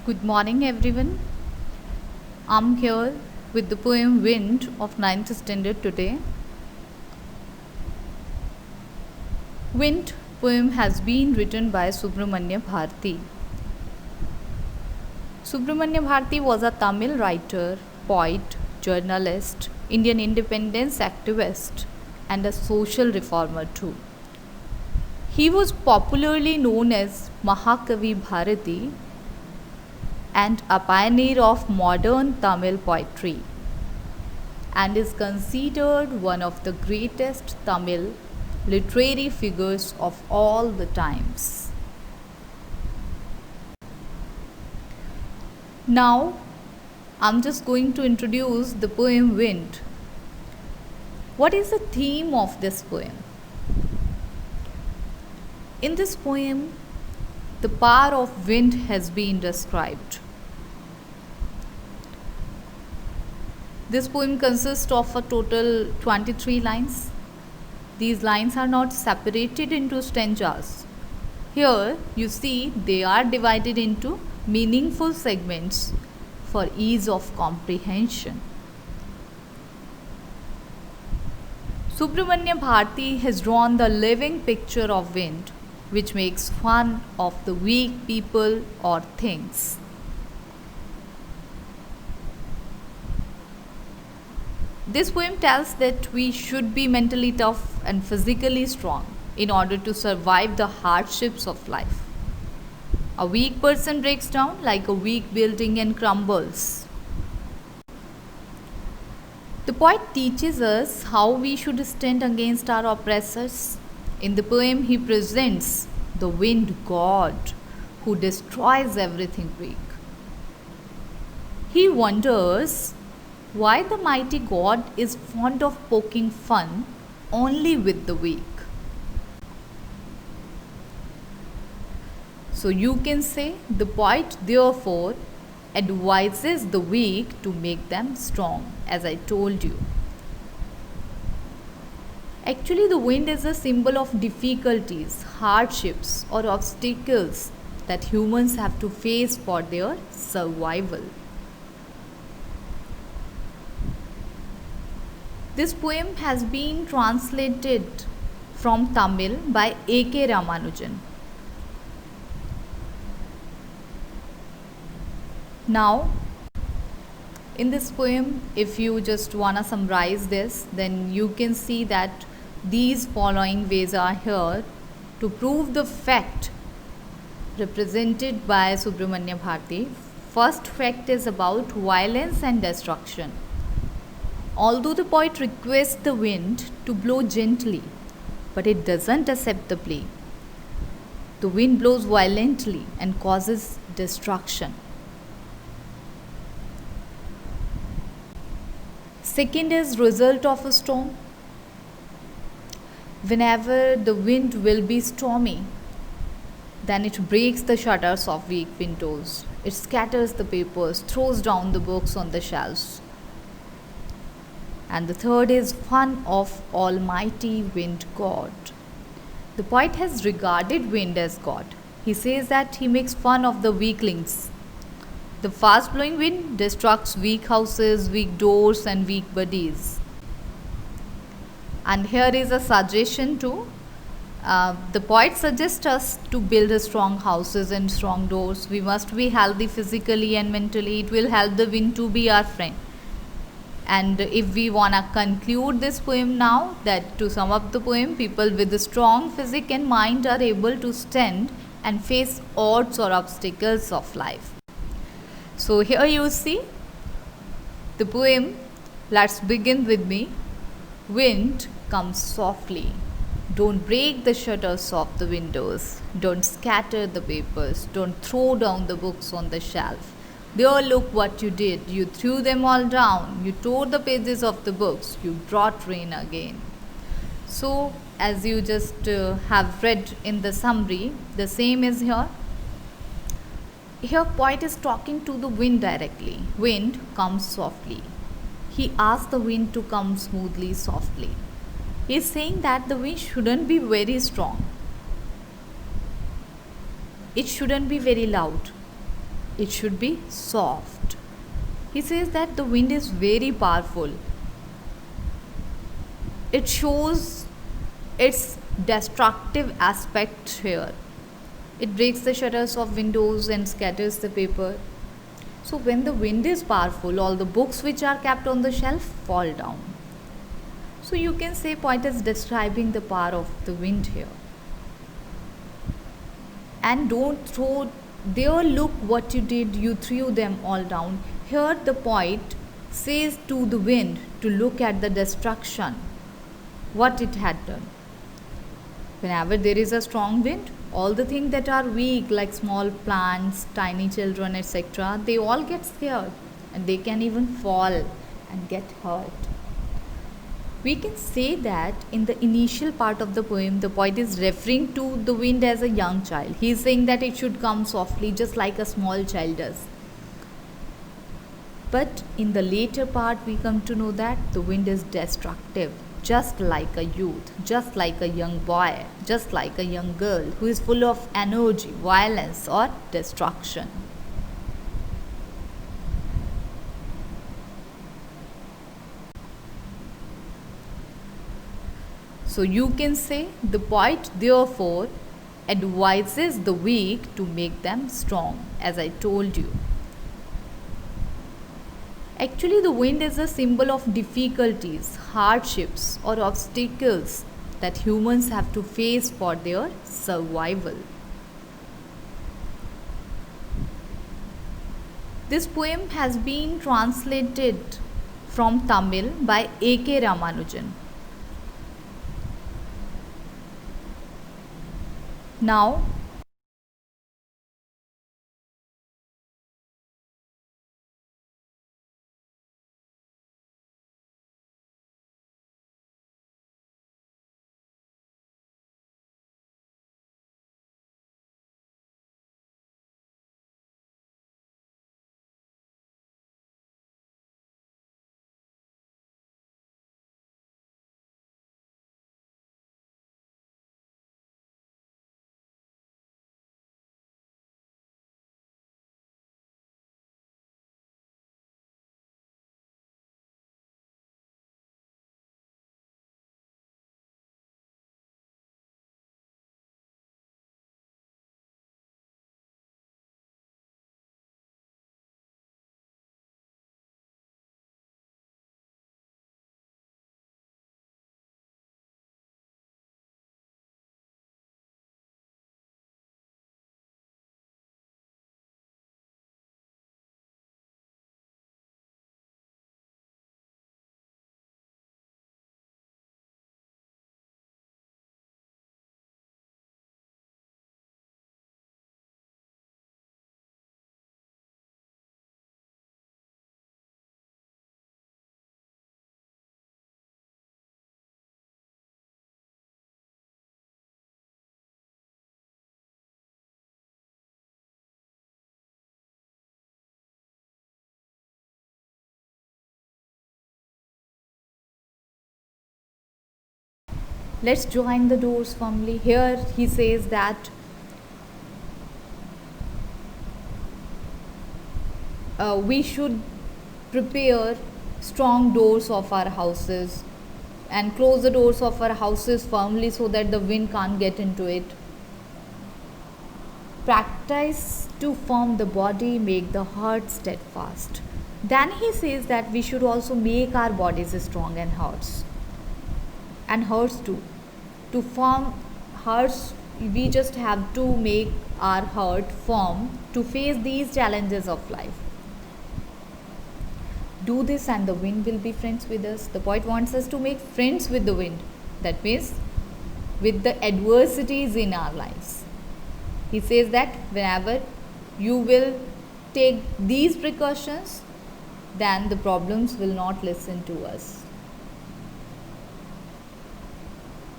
Good morning, everyone. I'm here with the poem Wind of ninth Standard today. Wind poem has been written by Subramanya Bharati. Subramanya Bharati was a Tamil writer, poet, journalist, Indian independence activist, and a social reformer too. He was popularly known as Mahakavi Bharati and a pioneer of modern Tamil poetry, and is considered one of the greatest Tamil literary figures of all the times. Now, I'm just going to introduce the poem Wind. What is the theme of this poem? In this poem, the power of wind has been described. This poem consists of a total 23 lines. These lines are not separated into stanzas. Here you see they are divided into meaningful segments for ease of comprehension. Subramanya Bharati has drawn the living picture of wind, which makes fun of the weak people or things. This poem tells that we should be mentally tough and physically strong in order to survive the hardships of life. A weak person breaks down like a weak building and crumbles. The poet teaches us how we should stand against our oppressors. In the poem, he presents the wind god who destroys everything weak. He wonders why the mighty god is fond of poking fun only with the weak. So you can say the poet therefore advises the weak to make them strong, as I told you. Actually, the wind is a symbol of difficulties, hardships, or obstacles that humans have to face for their survival. This poem has been translated from Tamil by A.K. Ramanujan. Now, in this poem, if you just want to summarize this, then you can see that these following ways are here to prove the fact represented by Subramanya Bharati. First fact is about violence and destruction. Although the poet requests the wind to blow gently, but it doesn't accept the plea. The wind blows violently and causes destruction. Second is result of a storm. Whenever the wind will be stormy, then it breaks the shutters of weak windows. It scatters the papers, throws down the books on the shelves. And the third is fun of Almighty Wind God. The poet has regarded wind as God. He says that he makes fun of the weaklings. The fast blowing wind destructs weak houses, weak doors, and weak bodies. And here is a suggestion too. The poet suggests us to build strong houses and strong doors. We must be healthy physically and mentally. It will help the wind to be our friend. And if we want to conclude this poem now, that to sum up the poem, people with a strong physique and mind are able to stand and face odds or obstacles of life. So here you see the poem. Let's begin with me. Wind comes softly. Don't break the shutters of the windows. Don't scatter the papers. Don't throw down the books on the shelf. There, look what you did. You threw them all down. You tore the pages of the books. You brought rain again. So, as you just have read in the summary, the same is here. Here, poet is talking to the wind directly. Wind comes softly. He asks the wind to come smoothly, softly. He is saying that the wind shouldn't be very strong. It shouldn't be very loud. it should be soft. He says that the wind is very powerful. It shows its destructive aspect here. It breaks the shutters of windows and scatters the paper. So, when the wind is powerful, all the books which are kept on the shelf fall down. So, you can say poet is describing the power of the wind here. And don't throw, there, look what you did, you threw them all down. Here, the poet says to the wind to look at the destruction, what it had done. Whenever there is a strong wind, all the things that are weak, like small plants, tiny children, etc., they all get scared and they can even fall and get hurt. We can say that in the initial part of the poem, the poet is referring to the wind as a young child. He is saying that it should come softly, just like a small child does. But in the later part, we come to know that the wind is destructive, just like a youth, just like a young boy, just like a young girl who is full of energy, violence, or destruction. So you can say the poet therefore advises the weak to make them strong, as I told you. Actually, the wind is a symbol of difficulties, hardships, or obstacles that humans have to face for their survival. This poem has been translated from Tamil by A.K. Ramanujan. Now, let's join the doors firmly. Here he says that we should prepare strong doors of our houses and close the doors of our houses firmly so that the wind can't get into it. Practice to form the body, make the heart steadfast. Then he says that we should also make our bodies strong and hearts too. To form hearts, we just have to make our heart firm to face these challenges of life. Do this and the wind will be friends with us. The poet wants us to make friends with the wind. That means with the adversities in our lives. He says that whenever you will take these precautions, then the problems will not listen to us.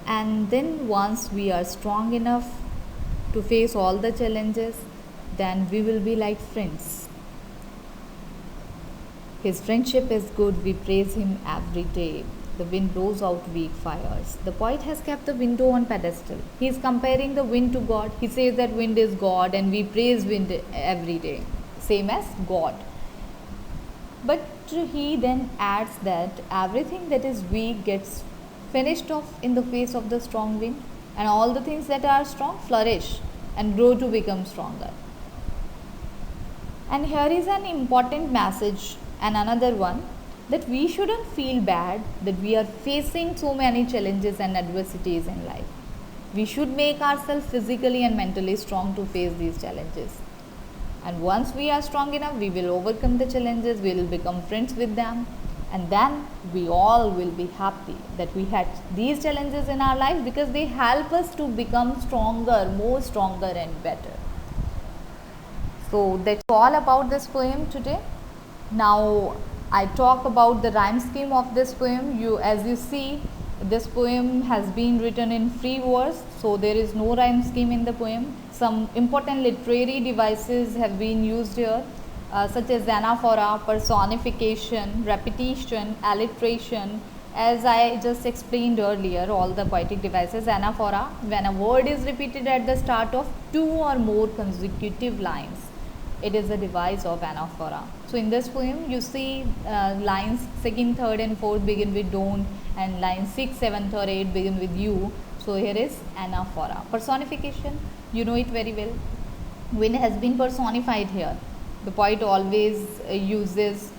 And then once we are strong enough to face all the challenges, then we will be like friends. His friendship is good, we praise him every day. The wind blows out weak fires. The poet has kept the window on pedestal. He is comparing the wind to God. He says that wind is God and we praise wind every day. same as God. But he then adds that everything that is weak gets finished off in the face of the strong wind, and all the things that are strong flourish and grow to become stronger. And here is an important message, and another one, that we shouldn't feel bad that we are facing so many challenges and adversities in life. We should make ourselves physically and mentally strong to face these challenges. And once we are strong enough, we will overcome the challenges, we will become friends with them, and then we all will be happy that we had these challenges in our life, because they help us to become stronger, more stronger and better. So that's all about this poem today. Now I talk about the rhyme scheme of this poem. As you see, this poem has been written in free verse, so there is no rhyme scheme in the poem. Some important literary devices have been used here, such as anaphora, personification, repetition, alliteration. As I just explained earlier, all the poetic devices. Anaphora, when a word is repeated at the start of two or more consecutive lines, it is a device of anaphora. So in this poem, you see lines 2nd, 3rd and 4th begin with don't, and lines 6, 7th or 8 begin with you. So here is anaphora. Personification, you know it very well. Wind has been personified here. The poet always uses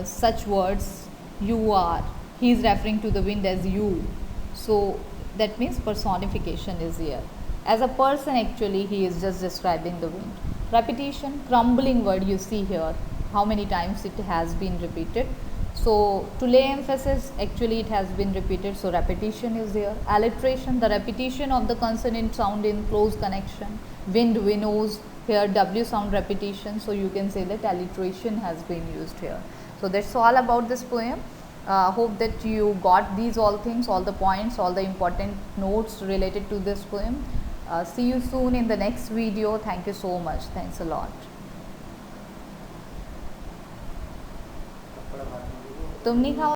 such words. You are. He is referring to the wind as you. So that means personification is here. As a person, actually, he is just describing the wind. Repetition, crumbling word you see here, how many times it has been repeated. So to lay emphasis, actually it has been repeated, so repetition is there. Alliteration, the repetition of the consonant sound in close connection. Wind, winnows, here W sound repetition, so you can say that alliteration has been used here. So that's all about this poem. Hope that you got these all things, all the points, all the important notes related to this poem. See you soon in the next video. Thank you so much. Thanks a lot. तुम नहीं खाओ